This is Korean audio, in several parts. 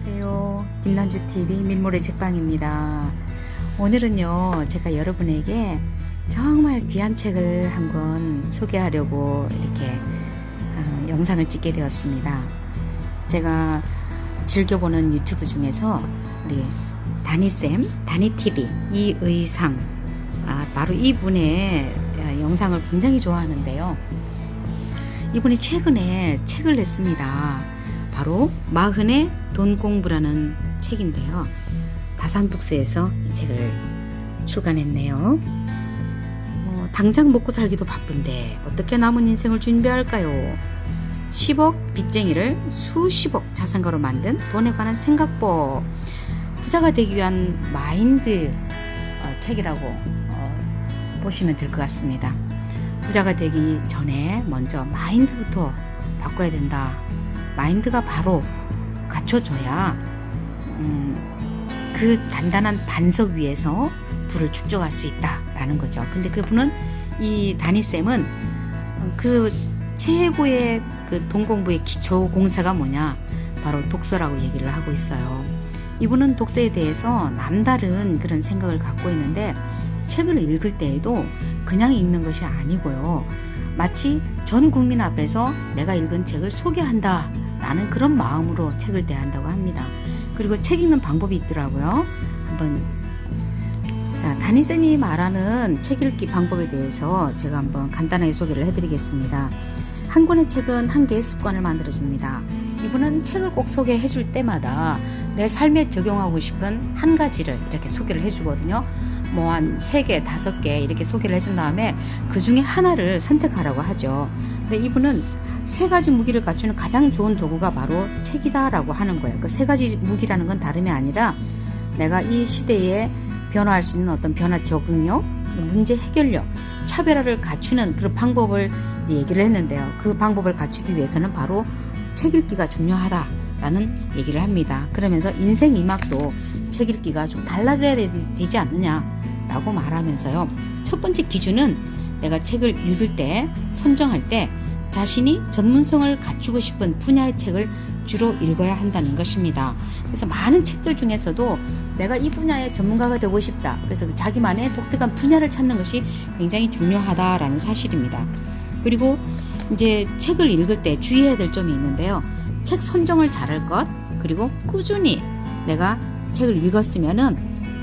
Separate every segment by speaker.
Speaker 1: 안녕하세요. 김난주TV 민물의 책방입니다. 오늘은요, 제가 여러분에게 정말 귀한 책을 한 권 소개하려고 이렇게 영상을 찍게 되었습니다. 제가 즐겨보는 유튜브 중에서 우리 다니쌤, 다니TV 이의상, 바로 이분의 영상을 굉장히 좋아하는데요. 이분이 최근에 책을 냈습니다. 바로 마흔의 돈공부라는 책인데요. 다산북스에서 이 책을 출간했네요. 당장 먹고 살기도 바쁜데 어떻게 남은 인생을 준비할까요? 10억 빚쟁이를 수십억 자산가로 만든 돈에 관한 생각법. 부자가 되기 위한 마인드 책이라고 보시면 될 것 같습니다. 부자가 되기 전에 먼저 마인드부터 바꿔야 된다. 마인드가 바로 갖춰져야 그 단단한 반석 위에서 부를 축적할 수 있다라는 거죠. 근데 그분은, 이 다니쌤은 그 최고의 그 돈 공부의 기초 공사가 뭐냐, 바로 독서라고 얘기를 하고 있어요. 이분은 독서에 대해서 남다른 그런 생각을 갖고 있는데, 책을 읽을 때에도 그냥 읽는 것이 아니고요, 마치 전 국민 앞에서 내가 읽은 책을 소개한다 라는 그런 마음으로 책을 대한다고 합니다. 그리고 책 읽는 방법이 있더라고요. 한번, 다니쌤이 말하는 책 읽기 방법에 대해서 제가 한번 간단하게 소개를 해드리겠습니다. 한 권의 책은 한 개의 습관을 만들어줍니다. 이분은 책을 꼭 소개해 줄 때마다 내 삶에 적용하고 싶은 한 가지를 이렇게 소개를 해주거든요. 뭐 한 3개, 5개 이렇게 소개를 해준 다음에 그 중에 하나를 선택하라고 하죠. 근데 이분은 3가지 무기를 갖추는 가장 좋은 도구가 바로 책이다라고 하는 거예요. 그 3가지 무기라는 건 다름이 아니라 내가 이 시대에 변화할 수 있는 어떤 변화 적응력, 문제 해결력, 차별화를 갖추는 그런 방법을 이제 얘기를 했는데요. 그 방법을 갖추기 위해서는 바로 책 읽기가 중요하다라는 얘기를 합니다. 그러면서 인생 이막도 책 읽기가 좀 달라져야 되지 않느냐라고 말하면서요. 첫 번째 기준은 내가 책을 읽을 때, 선정할 때 자신이 전문성을 갖추고 싶은 분야의 책을 주로 읽어야 한다는 것입니다. 그래서 많은 책들 중에서도 내가 이 분야의 전문가가 되고 싶다, 그래서 자기만의 독특한 분야를 찾는 것이 굉장히 중요하다라는 사실입니다. 그리고 이제 책을 읽을 때 주의해야 될 점이 있는데요. 책 선정을 잘할 것, 그리고 꾸준히 내가 책을 읽었으면은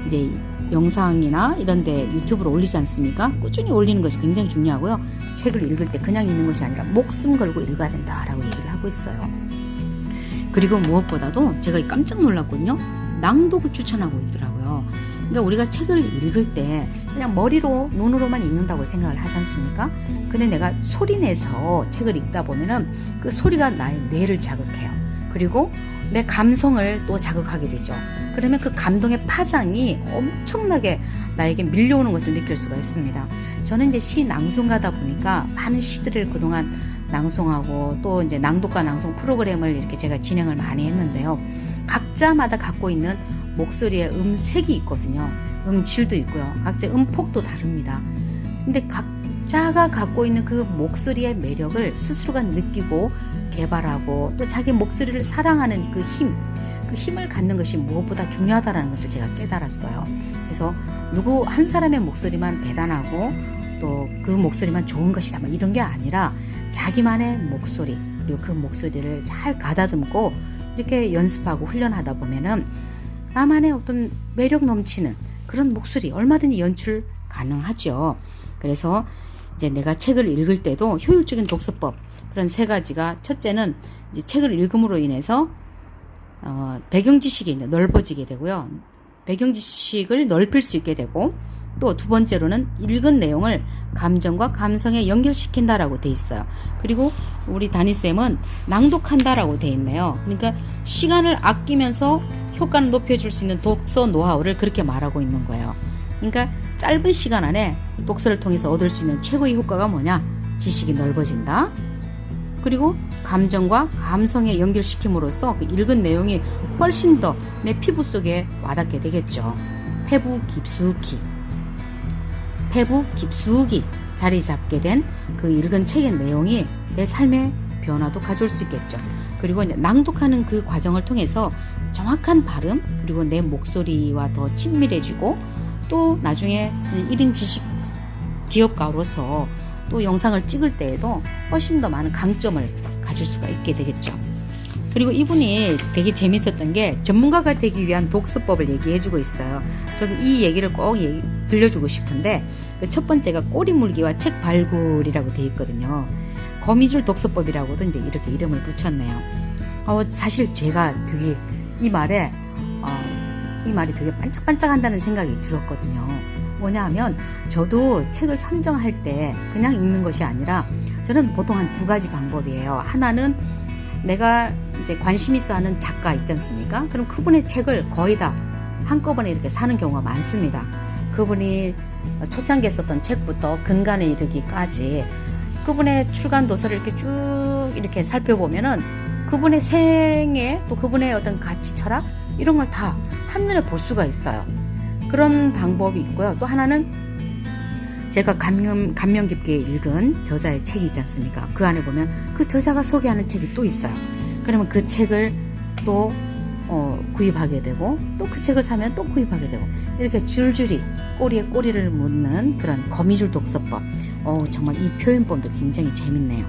Speaker 1: 이제 영상이나 이런데 유튜브로 올리지 않습니까? 꾸준히 올리는 것이 굉장히 중요하고요. 책을 읽을 때 그냥 읽는 것이 아니라 목숨 걸고 읽어야 된다라고 얘기를 하고 있어요. 그리고 무엇보다도 제가 깜짝 놀랐거든요. 낭독을 추천하고 있더라고요. 그러니까 우리가 책을 읽을 때 그냥 머리로, 눈으로만 읽는다고 생각을 하지 않습니까? 근데 내가 소리내서 책을 읽다 보면은 그 소리가 나의 뇌를 자극해요. 그리고 내 감성을 또 자극하게 되죠. 그러면 그 감동의 파장이 엄청나게 나에게 밀려오는 것을 느낄 수가 있습니다. 저는 이제 시 낭송가다 보니까 많은 시들을 그동안 낭송하고 또 이제 낭독과 낭송 프로그램을 이렇게 제가 진행을 많이 했는데요. 각자마다 갖고 있는 목소리의 음색이 있거든요. 음질도 있고요. 각자 음폭도 다릅니다. 근데 각자가 갖고 있는 그 목소리의 매력을 스스로가 느끼고 개발하고 또 자기 목소리를 사랑하는 그 힘을 갖는 것이 무엇보다 중요하다는 것을 제가 깨달았어요. 그래서 누구 한 사람의 목소리만 대단하고 또 그 목소리만 좋은 것이다, 뭐 이런 게 아니라 자기만의 목소리, 그리고 그 목소리를 잘 가다듬고 이렇게 연습하고 훈련하다 보면은 나만의 어떤 매력 넘치는 그런 목소리 얼마든지 연출 가능하죠. 그래서 이제 내가 책을 읽을 때도 효율적인 독서법, 그런 3가지가, 첫째는 이제 책을 읽음으로 인해서 배경 지식이 넓어지게 되고요. 배경 지식을 넓힐 수 있게 되고, 또 2번째로는 읽은 내용을 감정과 감성에 연결시킨다라고 돼 있어요. 그리고 우리 다니쌤은 낭독한다라고 돼 있네요. 그러니까 시간을 아끼면서 효과를 높여줄 수 있는 독서 노하우를 그렇게 말하고 있는 거예요. 그러니까 짧은 시간 안에 독서를 통해서 얻을 수 있는 최고의 효과가 뭐냐? 지식이 넓어진다. 그리고 감정과 감성에 연결시킴으로써 그 읽은 내용이 훨씬 더 내 피부 속에 와닿게 되겠죠. 페부 깊숙이 자리 잡게 된 그 읽은 책의 내용이 내 삶의 변화도 가져올 수 있겠죠. 그리고 이제 낭독하는 그 과정을 통해서 정확한 발음 그리고 내 목소리와 더 친밀해지고 또 나중에 1인 지식 기업가로서 또 영상을 찍을 때에도 훨씬 더 많은 강점을 가질 수가 있게 되겠죠. 그리고 이분이 되게 재밌었던 게 전문가가 되기 위한 독서법을 얘기해주고 있어요. 저도 이 얘기를 꼭 들려주고 싶은데 그 첫 번째가 꼬리 물기와 책 발굴이라고 되어 있거든요. 거미줄 독서법이라고도 이제 이렇게 이름을 붙였네요. 사실 제가 되게 이 말이 되게 반짝반짝한다는 생각이 들었거든요. 뭐냐 하면 저도 책을 선정할 때 그냥 읽는 것이 아니라 저는 보통 한 두 가지 방법이에요. 하나는 내가 이제 관심 있어 하는 작가 있지 않습니까? 그럼 그분의 책을 거의 다 한꺼번에 이렇게 사는 경우가 많습니다. 그분이 초창기에 썼던 책부터 근간에 이르기까지 그분의 출간 도서를 이렇게 쭉 이렇게 살펴보면은 그분의 생애 또 그분의 어떤 가치 철학 이런 걸 다 한눈에 볼 수가 있어요. 그런 방법이 있고요. 또 하나는 제가 감명 깊게 읽은 저자의 책이 있지 않습니까? 그 안에 보면 그 저자가 소개하는 책이 또 있어요. 그러면 그 책을 또 구입하게 되고 또 그 책을 사면 또 구입하게 되고 이렇게 줄줄이 꼬리에 꼬리를 묻는 그런 거미줄 독서법. 정말 이 표현법도 굉장히 재밌네요.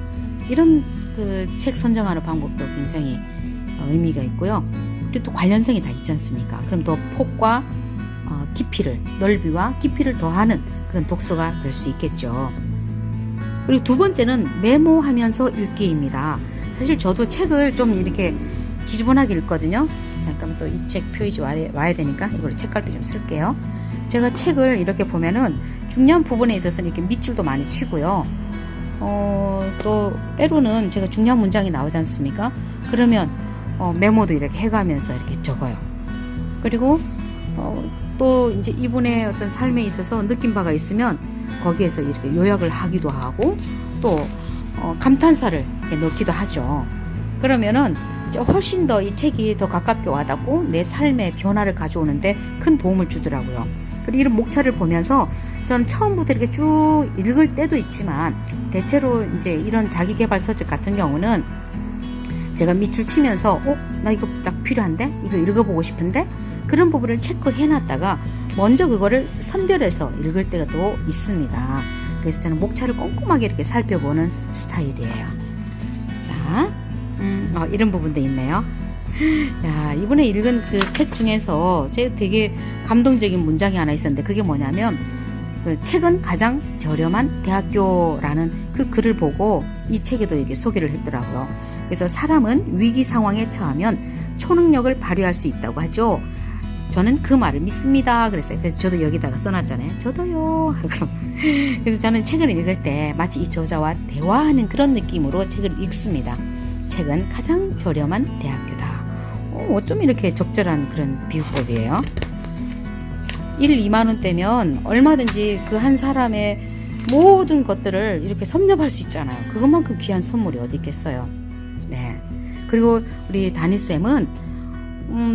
Speaker 1: 이런 그 책 선정하는 방법도 굉장히 의미가 있고요. 그리고 또 관련성이 다 있지 않습니까? 그럼 더 폭과 깊이를 넓이와 깊이를 더하는 그런 독서가 될 수 있겠죠. 그리고 두 번째는 메모하면서 읽기입니다. 사실 저도 책을 좀 이렇게 지저분하게 읽거든요. 잠깐만 또 이 책 표지 와야 되니까 이걸로 책갈피 좀 쓸게요. 제가 책을 이렇게 보면은 중요한 부분에 있어서는 이렇게 밑줄도 많이 치고요. 또 때로는 제가 중요한 문장이 나오지 않습니까? 그러면 메모도 이렇게 해가면서 이렇게 적어요. 그리고 또 이제 이분의 어떤 삶에 있어서 느낀 바가 있으면 거기에서 이렇게 요약을 하기도 하고 또 감탄사를 이렇게 넣기도 하죠. 그러면은 훨씬 더 이 책이 더 가깝게 와닿고 내 삶의 변화를 가져오는데 큰 도움을 주더라고요. 그리고 이런 목차를 보면서 저는 처음부터 이렇게 쭉 읽을 때도 있지만 대체로 이제 이런 자기계발 서적 같은 경우는 제가 밑줄 치면서 나 이거 딱 필요한데? 이거 읽어보고 싶은데? 그런 부분을 체크해놨다가 먼저 그거를 선별해서 읽을 때가 또 있습니다. 그래서 저는 목차를 꼼꼼하게 이렇게 살펴보는 스타일이에요. 자, 이런 부분도 있네요. 야, 이번에 읽은 그 책 중에서 제가 되게 감동적인 문장이 하나 있었는데 그게 뭐냐면 그 책은 가장 저렴한 대학교라는 그 글을 보고 이 책에도 이렇게 소개를 했더라고요. 그래서 사람은 위기 상황에 처하면 초능력을 발휘할 수 있다고 하죠. 저는 그 말을 믿습니다. 그랬어요. 그래서 저도 여기다가 써놨잖아요. 저도요. 그래서 저는 책을 읽을 때 마치 이 저자와 대화하는 그런 느낌으로 책을 읽습니다. 책은 가장 저렴한 대학교다. 어쩜 이렇게 적절한 그런 비유법이에요. 1, 2만 원대면 얼마든지 그 한 사람의 모든 것들을 이렇게 섭렵할 수 있잖아요. 그것만큼 귀한 선물이 어디 있겠어요. 네. 그리고 우리 다니쌤은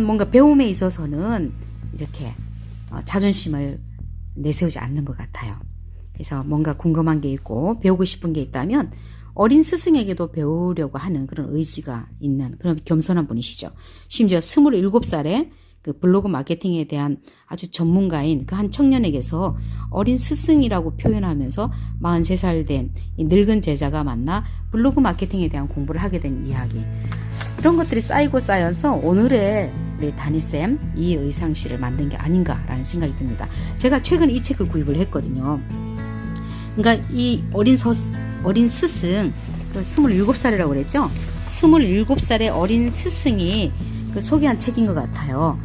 Speaker 1: 뭔가 배움에 있어서는 이렇게 자존심을 내세우지 않는 것 같아요. 그래서 뭔가 궁금한 게 있고 배우고 싶은 게 있다면 어린 스승에게도 배우려고 하는 그런 의지가 있는 그런 겸손한 분이시죠. 심지어 27살에 그 블로그 마케팅에 대한 아주 전문가인 그 한 청년에게서 어린 스승이라고 표현하면서 43살 된 이 늙은 제자가 만나 블로그 마케팅에 대한 공부를 하게 된 이야기. 이런 것들이 쌓이고 쌓여서 오늘의 우리 다니쌤 이 의상실을 만든 게 아닌가라는 생각이 듭니다. 제가 최근에 이 책을 구입을 했거든요. 그러니까 이 어린 스승, 그 27살이라고 그랬죠? 27살의 어린 스승이 그 소개한 책인 것 같아요.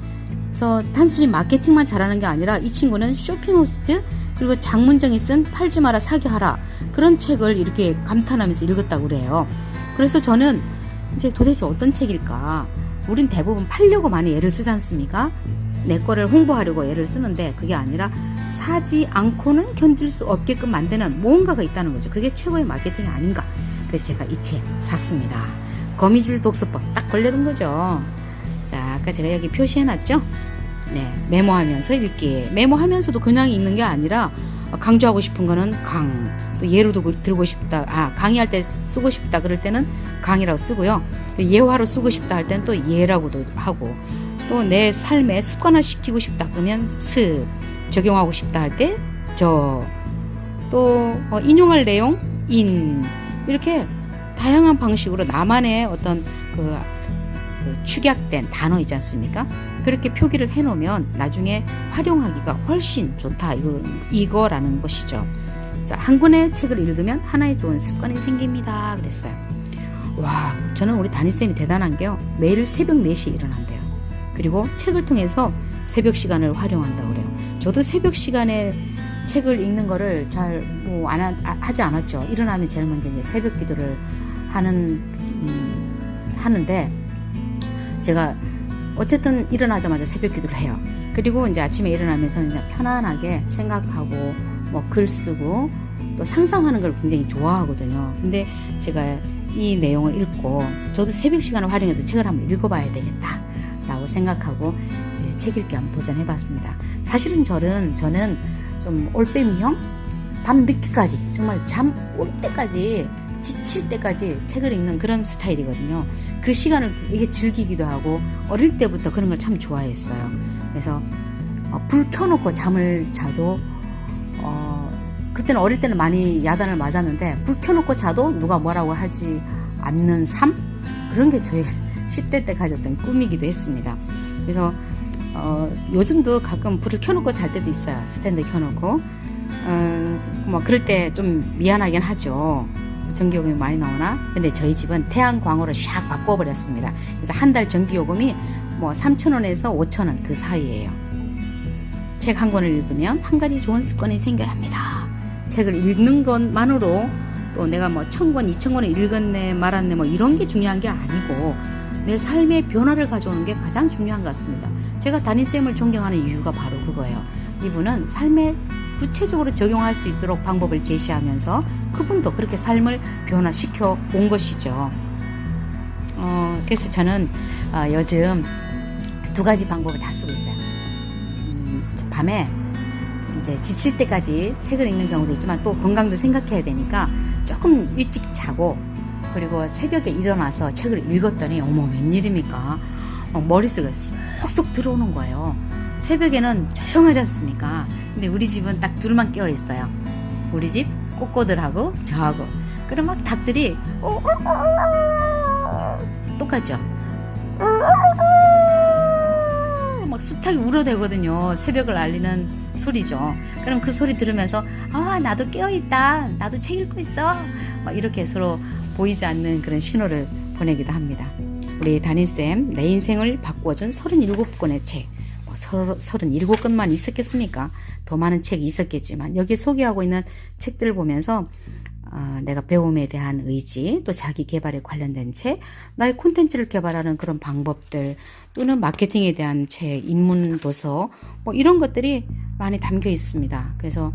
Speaker 1: 그래서 단순히 마케팅만 잘하는 게 아니라 이 친구는 쇼핑호스트 그리고 장문정이 쓴 팔지 마라 사기하라 그런 책을 이렇게 감탄하면서 읽었다고 그래요. 그래서 저는 이제 도대체 어떤 책일까? 우린 대부분 팔려고 많이 애를 쓰지 않습니까? 내 거를 홍보하려고 애를 쓰는데 그게 아니라 사지 않고는 견딜 수 없게끔 만드는 뭔가가 있다는 거죠. 그게 최고의 마케팅이 아닌가. 그래서 제가 이 책 샀습니다. 거미줄 독서법 딱 걸려든 거죠. 자, 아까 제가 여기 표시해놨죠? 네, 메모하면서 읽기. 메모하면서도 그냥 읽는 게 아니라 강조하고 싶은 거는 또 예로도 들고 싶다. 강의할 때 쓰고 싶다. 그럴 때는 강이라고 쓰고요. 예화로 쓰고 싶다 할 때는 또 예라고도 하고 또 내 삶에 습관화 시키고 싶다 그러면 습, 적용하고 싶다 할 때 저, 또 인용할 내용 인, 이렇게 다양한 방식으로 나만의 어떤 그 축약된 단어 있지 않습니까? 그렇게 표기를 해놓으면 나중에 활용하기가 훨씬 좋다 이거라는 것이죠. 자, 한 권의 책을 읽으면 하나의 좋은 습관이 생깁니다 그랬어요. 와, 저는 우리 담임쌤이 대단한 게요, 매일 새벽 4시에 일어난대요. 그리고 책을 통해서 새벽 시간을 활용한다고 그래요. 저도 새벽 시간에 책을 읽는 거를 잘 하지 않았죠. 일어나면 제일 먼저 이제 새벽 기도를 하는데 제가 어쨌든 일어나자마자 새벽 기도를 해요. 그리고 이제 아침에 일어나면 저는 그냥 편안하게 생각하고 뭐 글 쓰고 또 상상하는 걸 굉장히 좋아하거든요. 근데 제가 이 내용을 읽고 저도 새벽 시간을 활용해서 책을 한번 읽어봐야 되겠다 라고 생각하고 이제 책 읽기 한번 도전해봤습니다. 사실은 저는 좀 올빼미형, 밤 늦게까지 정말 잠 올 때까지, 지칠 때까지 책을 읽는 그런 스타일이거든요. 그 시간을 이게 즐기기도 하고 어릴 때부터 그런 걸 참 좋아했어요. 그래서 불 켜놓고 잠을 자도 그때는 어릴 때는 많이 야단을 맞았는데 불 켜놓고 자도 누가 뭐라고 하지 않는 삶? 그런 게 저희 10대 때 가졌던 꿈이기도 했습니다. 그래서 요즘도 가끔 불을 켜놓고 잘 때도 있어요. 스탠드 켜놓고 뭐 그럴 때 좀 미안하긴 하죠. 전기요금이 많이 나오나? 근데 저희 집은 태양광으로 샥 바꿔버렸습니다. 그래서 한 달 전기요금이 뭐 3,000원에서 5,000원 그 사이예요. 책 한 권을 읽으면 한 가지 좋은 습관이 생겨야 합니다. 책을 읽는 것만으로 또 내가 뭐 1,000권, 2,000권을 읽었네 말았네 뭐 이런 게 중요한 게 아니고 내 삶의 변화를 가져오는 게 가장 중요한 것 같습니다. 제가 담임쌤을 존경하는 이유가 바로 그거예요. 이분은 삶에 구체적으로 적용할 수 있도록 방법을 제시하면서 그분도 그렇게 삶을 변화시켜 온 것이죠. 그래서 저는 요즘 2가지 방법을 다 쓰고 있어요. 밤에 이제 지칠 때까지 책을 읽는 경우도 있지만 또 건강도 생각해야 되니까 조금 일찍 자고 그리고 새벽에 일어나서 책을 읽었더니 어머 웬일입니까? 머릿속에 쏙쏙 들어오는 거예요. 새벽에는 조용하지 않습니까? 근데 우리 집은 딱 둘만 깨어 있어요. 우리 집 꼬꼬들하고 저하고. 그럼 막 닭들이 똑같죠? 막 숱하게 울어대거든요. 새벽을 알리는 소리죠. 그럼 그 소리 들으면서 나도 깨어있다, 나도 책 읽고 있어, 막 이렇게 서로 보이지 않는 그런 신호를 보내기도 합니다. 우리 담임쌤 내 인생을 바꾸어준 37권의 책, 37권만 있었겠습니까? 더 많은 책이 있었겠지만 여기 소개하고 있는 책들을 보면서 내가 배움에 대한 의지, 또 자기 개발에 관련된 책, 나의 콘텐츠를 개발하는 그런 방법들, 또는 마케팅에 대한 책, 입문 도서, 뭐 이런 것들이 많이 담겨 있습니다. 그래서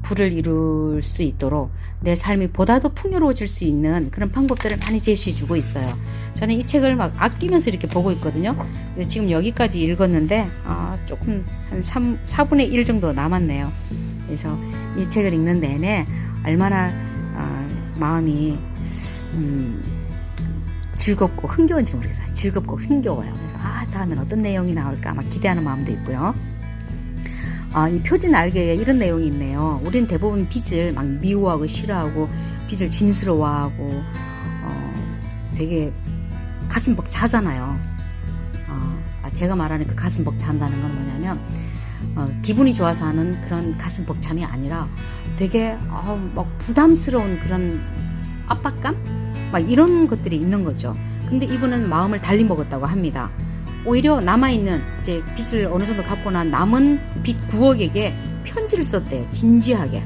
Speaker 1: 부를 이룰 수 있도록 내 삶이 보다 더 풍요로워질 수 있는 그런 방법들을 많이 제시해 주고 있어요. 저는 이 책을 막 아끼면서 이렇게 보고 있거든요. 그래서 지금 여기까지 읽었는데 조금 한 4분의 1 정도 남았네요. 그래서 이 책을 읽는 내내 얼마나 마음이 즐겁고 흥겨운지 모르겠어요. 즐겁고 흥겨워요. 그래서 다음엔 어떤 내용이 나올까 막 기대하는 마음도 있고요. 이 표지 날개에 이런 내용이 있네요. 우린 대부분 빚을 막 미워하고 싫어하고 빚을 짐스러워하고 되게 가슴 벅차잖아요. 제가 말하는 그 가슴 벅찬다는 건 뭐냐면 기분이 좋아서 하는 그런 가슴 벅참이 아니라 되게 막 부담스러운 그런 압박감? 막 이런 것들이 있는 거죠. 근데 이분은 마음을 달리 먹었다고 합니다. 오히려 남아있는 이제 빚을 어느 정도 갚고 난 남은 빚 9억에게 편지를 썼대요. 진지하게.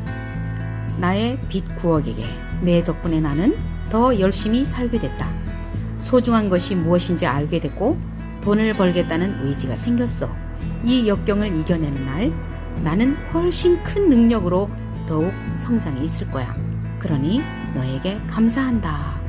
Speaker 1: 나의 빚 9억에게 내 덕분에 나는 더 열심히 살게 됐다. 소중한 것이 무엇인지 알게 됐고 돈을 벌겠다는 의지가 생겼어. 이 역경을 이겨내는 날 나는 훨씬 큰 능력으로 더욱 성장해 있을 거야. 그러니 너에게 감사한다.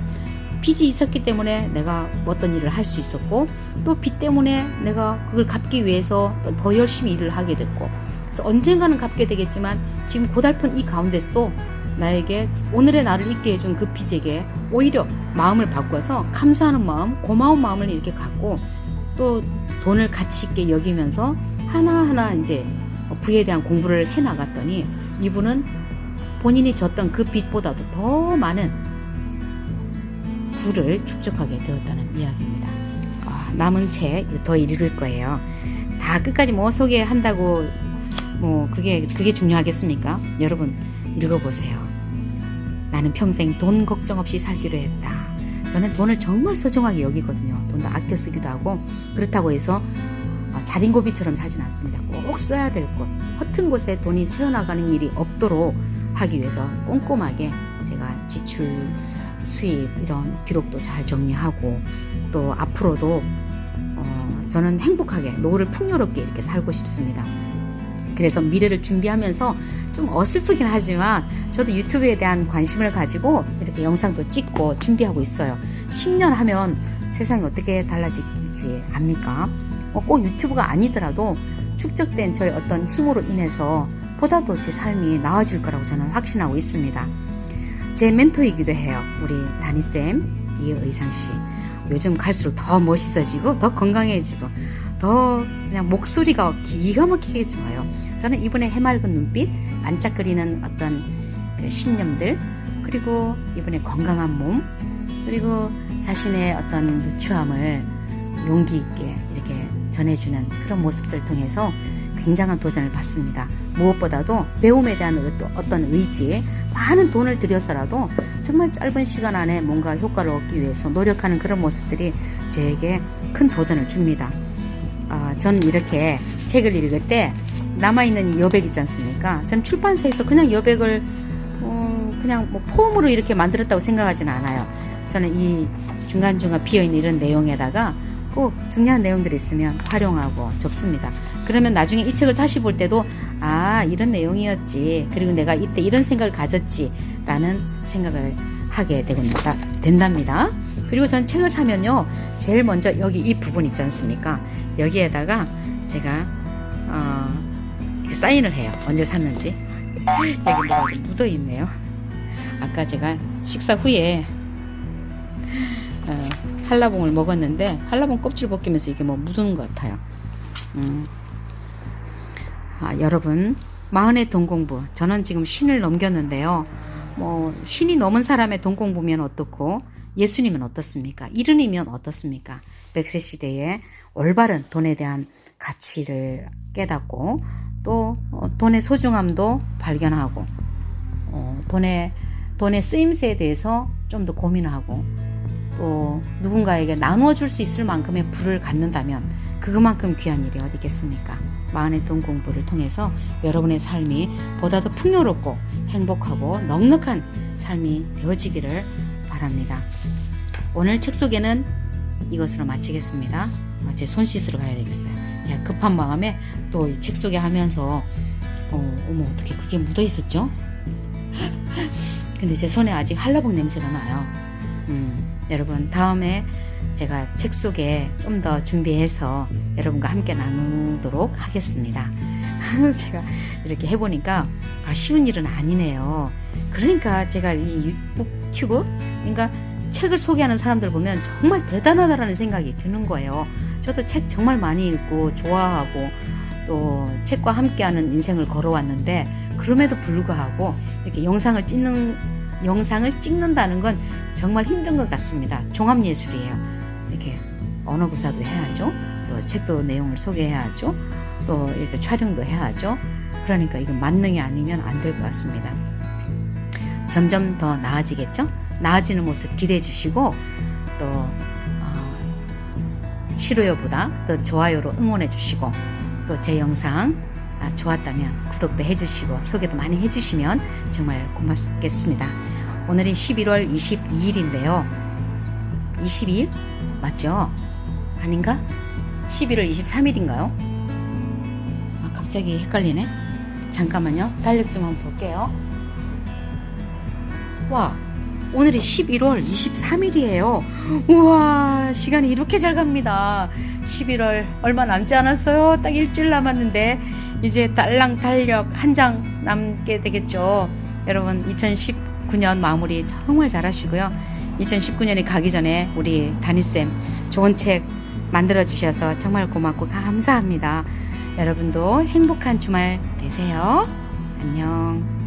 Speaker 1: 빚이 있었기 때문에 내가 어떤 일을 할 수 있었고 또 빚 때문에 내가 그걸 갚기 위해서 또 더 열심히 일을 하게 됐고 그래서 언젠가는 갚게 되겠지만 지금 고달픈 이 가운데서도 나에게 오늘의 나를 있게 해준 그 빚에게 오히려 마음을 바꿔서 감사하는 마음, 고마운 마음을 이렇게 갖고 또 돈을 가치 있게 여기면서 하나하나 이제 부에 대한 공부를 해 나갔더니 이분은 본인이 졌던 그 빚보다도 더 많은 부를 축적하게 되었다는 이야기입니다. 남은 책 더 읽을 거예요. 다 끝까지 뭐 소개한다고 뭐 그게 중요하겠습니까? 여러분 읽어보세요. 나는 평생 돈 걱정 없이 살기로 했다. 저는 돈을 정말 소중하게 여기거든요. 돈도 아껴 쓰기도 하고 그렇다고 해서 자린고비처럼 살진 않습니다. 꼭 써야 될 곳, 허튼 곳에 돈이 새어나가는 일이 없도록 하기 위해서 꼼꼼하게 제가 지출, 수입 이런 기록도 잘 정리하고 또 앞으로도 저는 행복하게 노후를 풍요롭게 이렇게 살고 싶습니다. 그래서 미래를 준비하면서 좀 어설프긴 하지만 저도 유튜브에 대한 관심을 가지고 이렇게 영상도 찍고 준비하고 있어요. 10년 하면 세상이 어떻게 달라질지 압니까? 꼭 유튜브가 아니더라도 축적된 저의 어떤 힘으로 인해서 보다도 제 삶이 나아질 거라고 저는 확신하고 있습니다. 제 멘토이기도 해요. 우리 다니쌤 이의상씨. 요즘 갈수록 더 멋있어지고 더 건강해지고 더 그냥 목소리가 기가 막히게 좋아요. 저는 이분의 해맑은 눈빛, 반짝거리는 어떤 그 신념들, 그리고 이분의 건강한 몸, 그리고 자신의 어떤 누추함을 용기 있게 이렇게 전해주는 그런 모습들 통해서 굉장한 도전을 받습니다. 무엇보다도 배움에 대한 어떤 의지, 많은 돈을 들여서라도 정말 짧은 시간 안에 뭔가 효과를 얻기 위해서 노력하는 그런 모습들이 저에게 큰 도전을 줍니다. 저는 이렇게 책을 읽을 때 남아있는 이 여백 있지 않습니까? 전 출판사에서 그냥 여백을 그냥 뭐 폼으로 이렇게 만들었다고 생각하지는 않아요. 저는 이 중간중간 비어있는 이런 내용에다가 꼭 중요한 내용들이 있으면 활용하고 적습니다. 그러면 나중에 이 책을 다시 볼 때도 이런 내용이었지, 그리고 내가 이때 이런 생각을 가졌지 라는 생각을 하게 된답니다. 그리고 전 책을 사면요, 제일 먼저 여기 이 부분 있지 않습니까? 여기에다가 제가 사인을 해요. 언제 샀는지. 여기 뭐가 좀 묻어 있네요. 아까 제가 식사 후에 한라봉을 먹었는데 한라봉 껍질 벗기면서 이게 뭐 묻은 것 같아요. 여러분, 마흔의 돈 공부. 저는 지금 쉰을 넘겼는데요. 뭐 쉰이 넘은 사람의 돈 공부면 어떻고 예수님은 어떻습니까? 이른이면 어떻습니까? 100세 시대에 올바른 돈에 대한 가치를 깨닫고 또 돈의 소중함도 발견하고 돈의 쓰임새에 대해서 좀 더 고민하고 또 누군가에게 나누어 줄 수 있을 만큼의 부를 갖는다면 그만큼 귀한 일이 어디 있겠습니까? 마흔의 돈 공부를 통해서 여러분의 삶이 보다 더 풍요롭고 행복하고 넉넉한 삶이 되어지기를 바랍니다. 오늘 책 소개는 이것으로 마치겠습니다. 제 손 씻으러 가야 되겠어요. 제가 급한 마음에 또 이 책 소개하면서 어머 어떻게 그게 묻어 있었죠? 근데 제 손에 아직 한라봉 냄새가 나요. 여러분, 다음에 제가 책 소개 좀 더 준비해서 여러분과 함께 나누도록 하겠습니다. 제가 이렇게 해보니까 쉬운 일은 아니네요. 그러니까 제가 이 북튜브, 그러니까 책을 소개하는 사람들 보면 정말 대단하다라는 생각이 드는 거예요. 저도 책 정말 많이 읽고 좋아하고 또 책과 함께하는 인생을 걸어왔는데 그럼에도 불구하고 이렇게 영상을 찍는다는 건 정말 힘든 것 같습니다. 종합예술이에요. 이렇게 언어 구사도 해야죠. 또 책도 내용을 소개해야 하죠. 또 이렇게 촬영도 해야 하죠. 그러니까 이건 만능이 아니면 안 될 것 같습니다. 점점 더 나아지겠죠? 나아지는 모습 기대해 주시고 또 싫어요보다 또 좋아요로 응원해 주시고 또 제 영상 좋았다면 구독도 해주시고 소개도 많이 해주시면 정말 고맙겠습니다. 오늘이 11월 22일인데요. 22일? 맞죠? 아닌가? 11월 23일인가요? 갑자기 헷갈리네. 잠깐만요. 달력 좀 한번 볼게요. 와, 오늘이 11월 23일이에요. 우와, 시간이 이렇게 잘 갑니다. 11월 얼마 남지 않았어요. 딱 일주일 남았는데 이제 달랑 달력 한 장 남게 되겠죠. 여러분, 2019년 마무리 정말 잘 하시고요. 2019년이 가기 전에 우리 다니쌤 좋은 책 만들어 주셔서 정말 고맙고 감사합니다. 여러분도 행복한 주말 되세요. 안녕.